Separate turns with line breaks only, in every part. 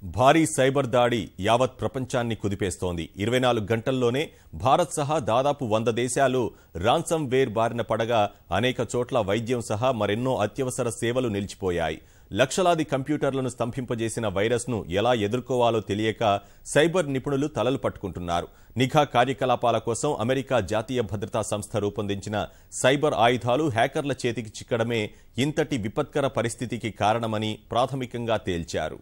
భారీ సైబర్ దాడి యావత్ ప్రపంచాన్ని కుదిపేస్తోంది. 24 గంటల్లోనే భారత్ సహా దాదాపు 100 దేశాలు రాన్సమ్ వేర్ బారిన పడగా అనేక చోట్ల వైద్యం సహా మరెన్నో అత్యవసర సేవలు నిలిచిపోయాయి. లక్షలాది కంప్యూటర్లను స్తంభింపజేసిన వైరస్ను ఎలా ఎదుర్కోవాలో తెలియక సైబర్ నిపుణులు తలలు పట్టుకుంటున్నారు. నిఘా కార్యకలాపాల కోసం అమెరికా జాతీయ భద్రతా సంస్థ రూపొందించిన సైబర్ ఆయుధాలు హ్యాకర్ల చేతికి చిక్కడమే ఇంతటి విపత్కర పరిస్థితికి కారణమని ప్రాథమికంగా తేల్చారు.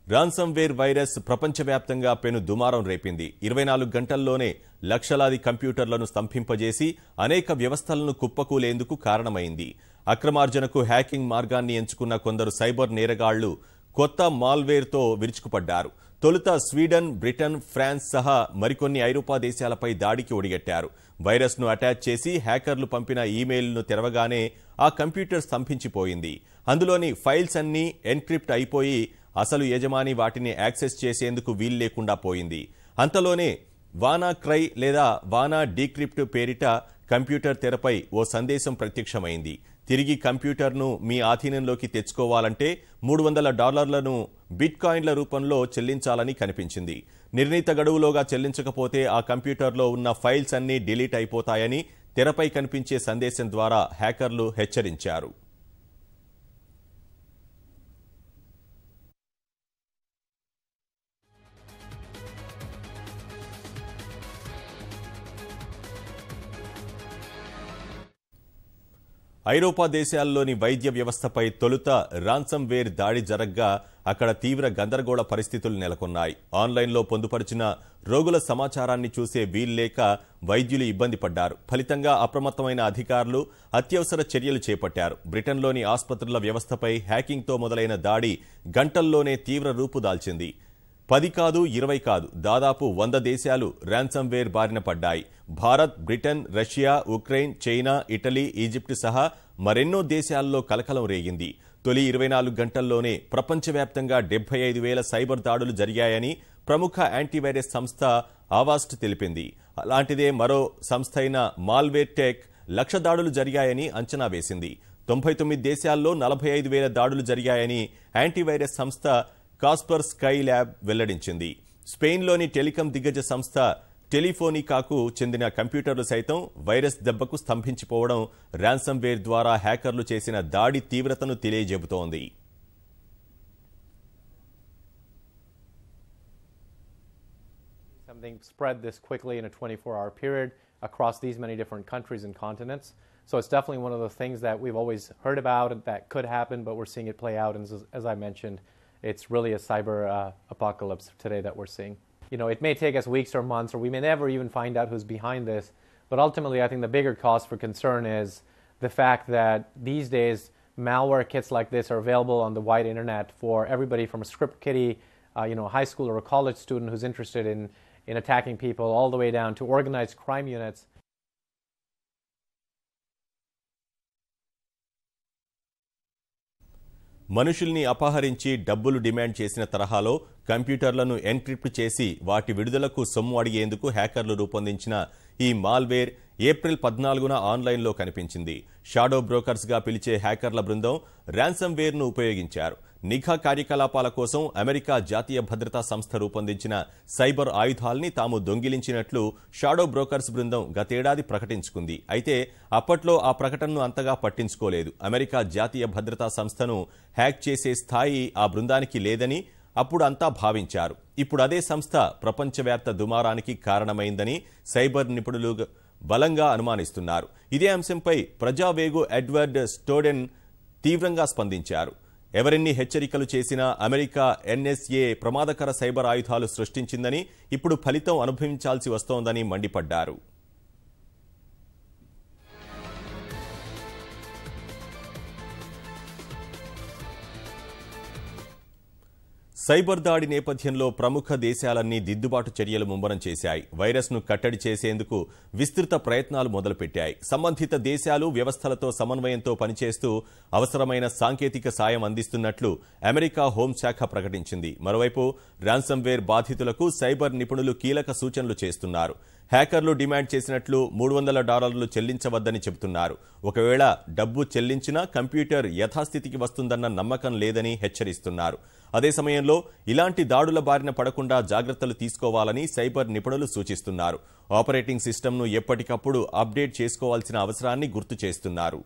రాన్సమ్ వేర్ వైరస్ ప్రపంచవ్యాప్తంగా పెను దుమారం రేపింది. 24 గంటల్లోనే లక్షలాది కంప్యూటర్లను స్తంభింపజేసి అనేక వ్యవస్థలను కుప్పకూలేందుకు కారణమైంది. అక్రమార్జనకు హ్యాకింగ్ మార్గాన్ని ఎంచుకున్న కొందరు సైబర్ నేరగాళ్లు కొత్త మాల్వేర్తో విరుచుకుపడ్డారు. తొలుత స్వీడన్, బ్రిటన్, ఫ్రాన్స్ సహా మరికొన్ని ఐరోపా దేశాలపై దాడికి ఒడిగట్టారు. వైరస్ను అటాచ్ చేసి హ్యాకర్లు పంపిన ఈమెయిల్ను తెరవగానే ఆ కంప్యూటర్ స్తంభించిపోయింది. అందులోని ఫైల్స్ అన్నీ ఎన్క్రిప్ట్ అయిపోయి అసలు యజమాని వాటిని యాక్సెస్ చేసేందుకు వీల్లేకుండా పోయింది. అంతలోనే వానా క్రై లేదా వానా డీక్రిప్ట్ పేరిట కంప్యూటర్ తెరపై ఓ సందేశం ప్రత్యక్షమైంది. తిరిగి కంప్యూటర్ను మీ ఆధీనంలోకి తెచ్చుకోవాలంటే $300 బిట్కాయిన్ల రూపంలో చెల్లించాలని కనిపించింది. నిర్ణీత గడువులోగా చెల్లించకపోతే ఆ కంప్యూటర్లో ఉన్న ఫైల్స్ అన్నీ డిలీట్ అయిపోతాయని తెరపై కనిపించే సందేశం ద్వారా హ్యాకర్లు హెచ్చరించారు. ఐరోపా దేశాల్లోని వైద్య వ్యవస్థపై తొలుత రాన్సమ్ వేర్ దాడి జరగ్గా అక్కడ తీవ్ర గందరగోళ పరిస్థితులు నెలకొన్నాయి. ఆన్లైన్లో పొందుపరిచిన రోగుల సమాచారాన్ని చూసే వీల్లేక వైద్యులు ఇబ్బంది పడ్డారు. ఫలితంగా అప్రమత్తమైన అధికారులు అత్యవసర చర్యలు చేపట్టారు. బ్రిటన్లోని ఆసుపత్రుల వ్యవస్థపై హ్యాకింగ్తో మొదలైన దాడి గంటల్లోనే తీవ్ర రూపు దాల్చింది. 10 కాదు, 20 కాదు, దాదాపు 100 దేశాలు రాన్సమ్ వేర్ బారిన పడ్డాయి. Bharat, Britain, Russia, Ukraine, China, Italy, Egypt సహా మరెన్నో దేశాల్లో కలకలం రేగింది. తొలి 24 గంటల్లోనే ప్రపంచవ్యాప్తంగా 75,000 సైబర్ దాడులు జరిగాయని ప్రముఖ యాంటీవైరస్ సంస్థ ఆవాస్ట్ తెలిపింది. అలాంటిదే మరో సంస్థ అయిన మాల్వేర్ టెక్ 1,00,000 దాడులు జరిగాయని అంచనా వేసింది. 99 దేశాల్లో 45,000 దాడులు జరిగాయని యాంటీవైరస్ సంస్థ కాస్పర్ స్కై ల్యాబ్ వెల్లడించింది. స్పెయిన్లోని టెలికాం దిగ్గజ సంస్థ టెలిఫోనికాకు చెందిన కంప్యూటర్లు సైతం వైరస్ దెబ్బకు స్తంభించిపోవడం రాన్సమ్ వేర్ ద్వారా హ్యాకర్లు చేసిన దాడి తీవ్రతను తెలియజెబుతోంది.
Something spread this quickly in a 24-hour period across these many different countries and continents. So it's definitely one of the things that we've always heard about and that could happen, but we're seeing it play out. And as I mentioned, it's really a cyber apocalypse today that we're seeing. You know, it may take us weeks or months, or we may never even find out who's behind this. But ultimately, I think the bigger cause for concern is the fact that these days, malware kits like this are available on the wide internet for everybody from a script kiddie, a high school or a college student who's interested in attacking people, all the way down to organized crime units.
మనుషుల్ని అపహరించి డబ్బులు demand చేసిన తరహాలో కంప్యూటర్లను encrypt చేసి వాటి విడుదలకు సొమ్ము అడిగేందుకు హ్యాకర్లు రూపొందించిన ఈ మాల్వేర్ ఏప్రిల్ 14న ఆన్లైన్లో కనిపించింది. షాడో బ్రోకర్స్గా పిలిచే హ్యాకర్ల బృందం రాన్సమ్ వేర్ను ఉపయోగించారు. నిఘా కార్యకలాపాల కోసం అమెరికా జాతీయ భద్రతా సంస్థ రూపొందించిన సైబర్ ఆయుధాల్ని తాము దొంగిలించినట్లు షాడో బ్రోకర్స్ బృందం గతేడాది ప్రకటించుకుంది. అయితే అప్పట్లో ఆ ప్రకటనను అంతగా పట్టించుకోలేదు. అమెరికా జాతీయ భద్రతా సంస్థను హ్యాక్ చేసే స్థాయి ఆ బృందానికి లేదని అప్పుడు అంతా భావించారు. ఇప్పుడు అదే సంస్థ ప్రపంచవ్యాప్త దుమారానికి కారణమైందని సైబర్ నిపుణులు బలంగా అనుమానిస్తున్నారు. ఇదే అంశంపై ప్రజావేగు ఎడ్వర్డ్ స్టోడెన్ తీవ్రంగా స్పందించారు. ఎవరెన్ని హెచ్చరికలు చేసినా అమెరికా ఎన్ఎస్ఏ ప్రమాదకర సైబర్ ఆయుధాలు సృష్టించిందని, ఇప్పుడు ఫలితం అనుభవించాల్సి వస్తోందని మండిపడ్డారు. సైబర్ దాడి నేపథ్యంలో ప్రముఖ దేశాలన్నీ దిద్దుబాటు చర్యలు ముమ్మరం చేశాయి. వైరస్ను కట్టడి చేసేందుకు విస్తృత ప్రయత్నాలు మొదలుపెట్టాయి. సంబంధిత దేశాలు వ్యవస్థలతో సమన్వయంతో పనిచేస్తూ అవసరమైన సాంకేతిక సాయం అందిస్తున్నట్లు అమెరికా హోంశాఖ ప్రకటించింది. మరోవైపు రాన్సమ్ వేర్ బాధితులకు సైబర్ నిపుణులు కీలక సూచనలు చేస్తున్నారు. హ్యాకర్లు డిమాండ్ చేసినట్లు $300 చెల్లించవద్దని చెబుతున్నారు. ఒకవేళ డబ్బు చెల్లించినా కంప్యూటర్ యథాస్థితికి వస్తుందన్న నమ్మకం లేదని హెచ్చరిస్తున్నారు. అదే సమయంలో ఇలాంటి దాడుల బారిన పడకుండా జాగ్రత్తలు తీసుకోవాలని సైబర్ నిపుణులు సూచిస్తున్నారు. ఆపరేటింగ్ సిస్టమ్ను ఎప్పటికప్పుడు అప్డేట్ చేసుకోవాల్సిన అవసరాన్ని గుర్తు చేస్తున్నారు.